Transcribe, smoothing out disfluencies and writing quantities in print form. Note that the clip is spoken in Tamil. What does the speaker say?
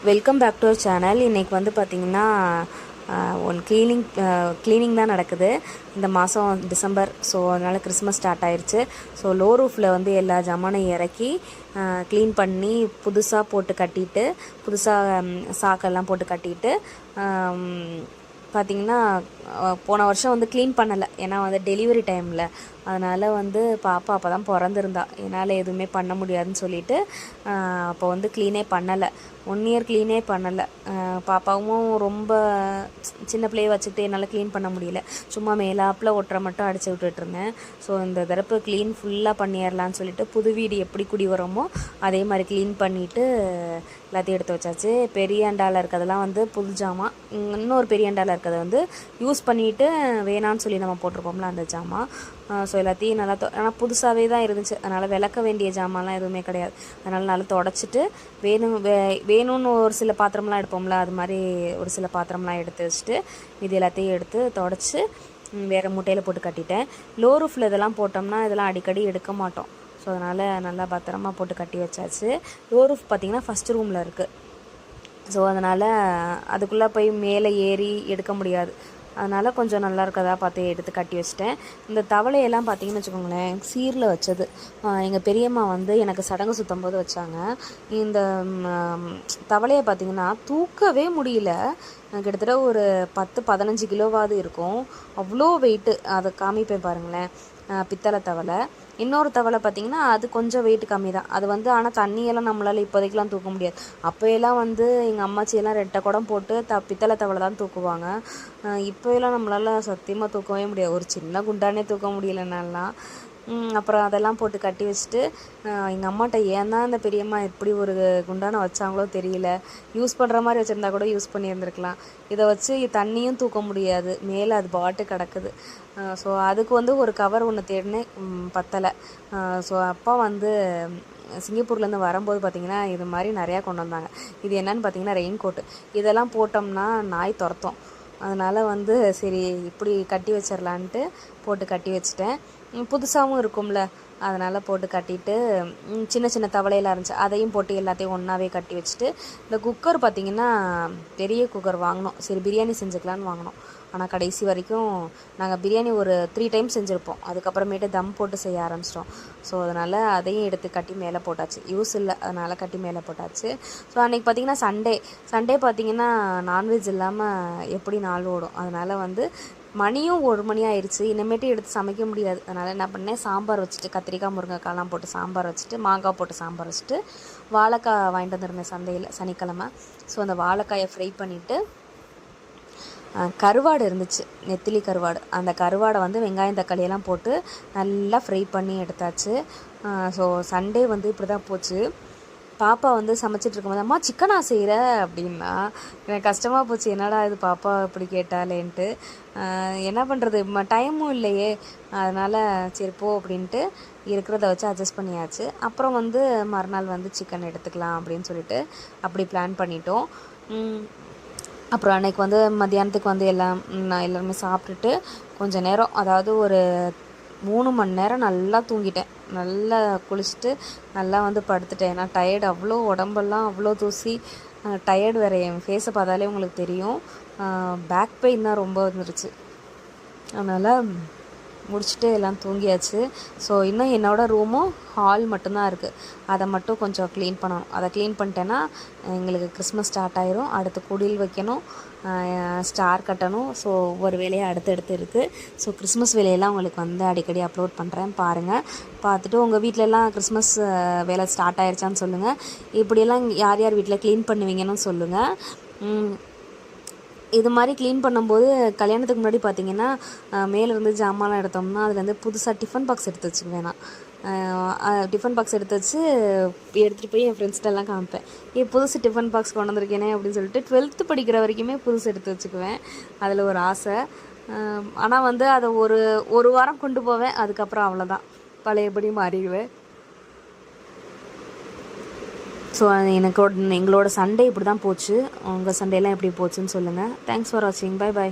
Welcome back to our channel. இன்றைக்கி வந்து பார்த்திங்கன்னா க்ளீனிங் தான் நடக்குது இந்த மாதம் டிசம்பர். ஸோ அதனால் கிறிஸ்மஸ் ஸ்டார்ட் ஆயிடுச்சு. ஸோ லோ ரூஃபில் வந்து எல்லா ஜாமானையும் இறக்கி க்ளீன் பண்ணி புதுசாக போட்டு கட்டிட்டு, புதுசாக சாக்கெல்லாம் போட்டு கட்டிட்டு, பார்த்திங்கன்னா போன வருஷம் வந்து க்ளீன் பண்ணலை. ஏன்னா வந்து டெலிவரி டைமில், அதனால் வந்து பாப்பா அப்போ தான் பிறந்திருந்தா. என்னால் எதுவுமே பண்ண முடியாதுன்னு சொல்லிவிட்டு அப்போ வந்து க்ளீனே பண்ணலை. 1 இயர் க்ளீனே பண்ணலை. பாப்பாவும் ரொம்ப சின்ன பிள்ளையை வச்சுக்கிட்டு என்னால் க்ளீன் பண்ண முடியல. சும்மா மேலாப்பில் ஒட்டுற மட்டும் அடித்து விட்டுட்ருந்தேன். ஸோ இந்த தடவை க்ளீன் ஃபுல்லாக பண்ணிடலான்னு சொல்லிட்டு புது வீடு எப்படி குடி வரோமோ அதே மாதிரி க்ளீன் பண்ணிவிட்டு எல்லாத்தையும் எடுத்து வச்சாச்சு. பெரிய அண்டாவில் இருக்கிறதெல்லாம் வந்து புது ஜாமான், இன்னொரு பெரிய அண்டாவில் இருக்கிறத வந்து யூஸ் பண்ணிவிட்டு வேணான்னு சொல்லி நம்ம போட்டிருப்போம்ல அந்த ஜாமான். ஸோ எல்லாத்தையும் நல்லா ஆனால் புதுசாகவே தான் இருந்துச்சு. அதனால் விளக்க வேண்டிய ஜாமான்லாம் எதுவுமே கிடையாது. அதனால் நல்லா தொடச்சிட்டு வேணும்னு ஒரு சில பாத்திரம்லாம் எடுப்போம்ல, அது மாதிரி ஒரு சில பாத்திரம்லாம் எடுத்து வச்சுட்டு இது எல்லாத்தையும் எடுத்து தொடச்சி வேறு மூட்டையில் போட்டு கட்டிட்டேன். லோ ரூஃபில் இதெல்லாம் போட்டோம்னா இதெல்லாம் அடிக்கடி எடுக்க மாட்டோம். ஸோ அதனால் நல்லா பத்திரமா போட்டு கட்டி வச்சாச்சு. லோ ரூஃப் பார்த்திங்கன்னா ஃபஸ்ட் ரூமில் இருக்குது. ஸோ அதனால் அதுக்குள்ளே போய் மேலே ஏறி எடுக்க முடியாது. அதனால் கொஞ்சம் நல்லா இருக்கதா பார்த்து எடுத்து கட்டி வச்சிட்டேன். இந்த தவளையெல்லாம் பார்த்திங்கன்னு வச்சுக்கோங்களேன், சீரில் வச்சது. எங்கள் பெரியம்மா வந்து எனக்கு சடங்கு சுற்றும் போது வச்சாங்க. இந்த தவளையை பார்த்திங்கன்னா தூக்கவே முடியல. கிட்டத்தட்ட ஒரு 10-15 கிலோவாவது இருக்கும். அவ்வளோ வெயிட்டு. அதை காமிப்பேன் பாருங்களேன். பித்தளை தவளை. இன்னொரு தவளை பார்த்திங்கன்னா அது கொஞ்சம் வெயிட் கம்மி தான். அது வந்து ஆனால் தண்ணியெல்லாம் நம்மளால் இப்போதைக்கெலாம் தூக்க முடியாது. அப்போயெல்லாம் வந்து எங்கள் அம்மாச்சியெல்லாம் 2 குடம் போட்டு பித்தளை தவளை தான் தூக்குவாங்க. இப்போயெல்லாம் நம்மளால் சத்தியமாக தூக்கவே முடியாது. ஒரு சின்ன குண்டானே தூக்க முடியலனாலாம். அப்புறம் அதெல்லாம் போட்டு கட்டி வச்சுட்டு எங்கள் அம்மாட்ட ஏன் தான் அந்த பெரியம்மா எப்படி ஒரு குண்டானை வச்சாங்களோ தெரியல. யூஸ் பண்ணுற மாதிரி வச்சுருந்தா கூட யூஸ் பண்ணியிருந்துருக்கலாம். இதை வச்சு தண்ணியும் தூக்க முடியாது, மேலே அது பாட்டு கிடக்குது. ஸோ அதுக்கு வந்து ஒரு கவர் ஒன்று தேடினேன், பத்தலை. ஸோ அப்பா வந்து சிங்கப்பூர்லேருந்து வரும்போது பார்த்திங்கன்னா இது மாதிரி நிறையா கொண்டு வந்தாங்க. இது என்னன்னு பார்த்திங்கன்னா ரெயின் கோட்டு. இதெல்லாம் போட்டோம்னா நாய் துரத்தும். அதனால் வந்து சரி இப்படி கட்டி வச்சிடலான்ட்டு போட்டு கட்டி வச்சிட்டேன். புதுசாகவும் இருக்கும்ல, அதனால் போட்டு கட்டிட்டு சின்ன சின்ன தவளையெல்லாம் இருந்துச்சு, அதையும் போட்டு எல்லாத்தையும் ஒன்றாவே கட்டி வச்சுட்டு, இந்த குக்கர் பார்த்திங்கன்னா பெரிய குக்கர் வாங்கினோம். சரி பிரியாணி செஞ்சுக்கலான்னு வாங்கினோம். ஆனால் கடைசி வரைக்கும் நாங்கள் பிரியாணி ஒரு 3 டைம் செஞ்சுருப்போம். அதுக்கப்புறமேட்டு தம் போட்டு செய்ய ஆரம்பிச்சிட்டோம். ஸோ அதனால் அதையும் எடுத்து கட்டி மேலே போட்டாச்சு. யூஸ் இல்லை, அதனால் கட்டி மேலே போட்டாச்சு. ஸோ அன்றைக்கி பார்த்திங்கன்னா சண்டே பார்த்திங்கன்னா நான்வெஜ் இல்லாமல் எப்படி நாள் ஓடும். அதனால் வந்து மணியும் 1 மணி ஆயிடுச்சு. இனிமேட்டு எடுத்து சமைக்க முடியாது. அதனால் என்ன பண்ணேன், சாம்பார் வச்சுட்டு கத்திரிக்காய் முருங்கைக்காய்லாம் போட்டு சாம்பார் வச்சுட்டு, மாங்காய் போட்டு சாம்பார் வச்சுட்டு, வாழைக்காய் வாங்கிட்டு வந்துருந்தேன் சந்தையில் சனிக்கிழமை. ஸோ அந்த வாழைக்காயை ஃப்ரை பண்ணிவிட்டு, கருவாடு இருந்துச்சு, நெத்திலி கருவாடு. அந்த கருவாடை வந்து வெங்காயம் தக்காளியெல்லாம் போட்டு நல்லா ஃப்ரை பண்ணி எடுத்தாச்சு. ஸோ சண்டே வந்து இப்படி தான் போச்சு. பாப்பா வந்து சமைச்சிட்டு இருக்கும்போது அம்மா சிக்கனா செய்கிற அப்படின்னா எனக்கு கஷ்டமாக போச்சு. என்னடா இது பாப்பா இப்படி கேட்டாலேன்ட்டு. என்ன பண்ணுறது, டைமும் இல்லையே. அதனால் சரி போ அப்படின்ட்டு இருக்கிறத வச்சு அட்ஜஸ்ட் பண்ணியாச்சு. அப்புறம் வந்து மறுநாள் வந்து சிக்கன் எடுத்துக்கலாம் அப்படின்னு சொல்லிட்டு அப்படி பிளான் பண்ணிட்டோம். அப்புறம் அன்றைக்கி வந்து மத்தியானத்துக்கு வந்து எல்லாருமே சாப்பிட்டுட்டு கொஞ்சம் நேரம், அதாவது ஒரு 3 மணி நேரம் நல்லா தூங்கிட்டேன். நல்லா குளிச்சுட்டு நல்லா வந்து படுத்துட்டேன். ஏன்னா டயர்டு, அவ்வளோ உடம்பெல்லாம் அவ்வளோ தூசி. டயர்டு வேறு, என் ஃபேஸை பார்த்தாலே உங்களுக்கு தெரியும். பேக் பெயின் தான் ரொம்ப வந்துருச்சு. அதனால் முடிச்சுட்டு எல்லாம் தூங்கியாச்சு. ஸோ இன்னும் என்னோடய ரூமும் ஹால் மட்டும்தான் இருக்குது. அதை மட்டும் கொஞ்சம் க்ளீன் பண்ணணும். அதை க்ளீன் பண்ணிட்டேன்னா எங்களுக்கு கிறிஸ்மஸ் ஸ்டார்ட் ஆயிரும். அடுத்து குடில் வைக்கணும், ஸ்டார் கட்டணும். ஸோ ஒவ்வொரு வேலையாக அடுத்தடுத்து இருக்குது. ஸோ கிறிஸ்மஸ் வேலையெல்லாம் உங்களுக்கு வந்து அடிக்கடி அப்லோட் பண்ணுறேன், பாருங்கள். பார்த்துட்டு உங்கள் வீட்டிலலாம் கிறிஸ்மஸ் வேலை ஸ்டார்ட் ஆயிடுச்சான்னு சொல்லுங்கள். இப்படியெல்லாம் யார் யார் வீட்டில் க்ளீன் பண்ணுவீங்கன்னு சொல்லுங்கள். இது மாதிரி க்ளீன் பண்ணும்போது கல்யாணத்துக்கு முன்னாடி பார்த்திங்கன்னா மேலேருந்து ஜாமான்லாம் எடுத்தோம்னா அதுலேருந்து புதுசாக டிஃபன் பாக்ஸ் எடுத்து வச்சுக்குவேன். நான் டிஃபன் பாக்ஸ் எடுத்து வச்சு எடுத்துகிட்டு போய் என் ஃப்ரெண்ட்ஸ்கிட்டலாம் காமிப்பேன். புதுசு டிஃபன் பாக்ஸ் கொண்டு வந்திருக்கேனே அப்படின்னு சொல்லிட்டு 12th படிக்கிற வரைக்குமே புதுசு எடுத்து வச்சுக்குவேன். அதில் ஒரு ஆசை. ஆனால் வந்து அதை ஒரு வாரம் கொண்டு போவேன். அதுக்கப்புறம் அவ்வளோதான், பழையபடி மாறிடுவேன். ஸோ எங்களோட சண்டே இப்படி தான் போச்சு. உங்கள் சண்டேலாம் எப்படி போச்சுன்னு சொல்லுங்கள். தேங்க்ஸ் ஃபார் வாட்சிங். Bye bye.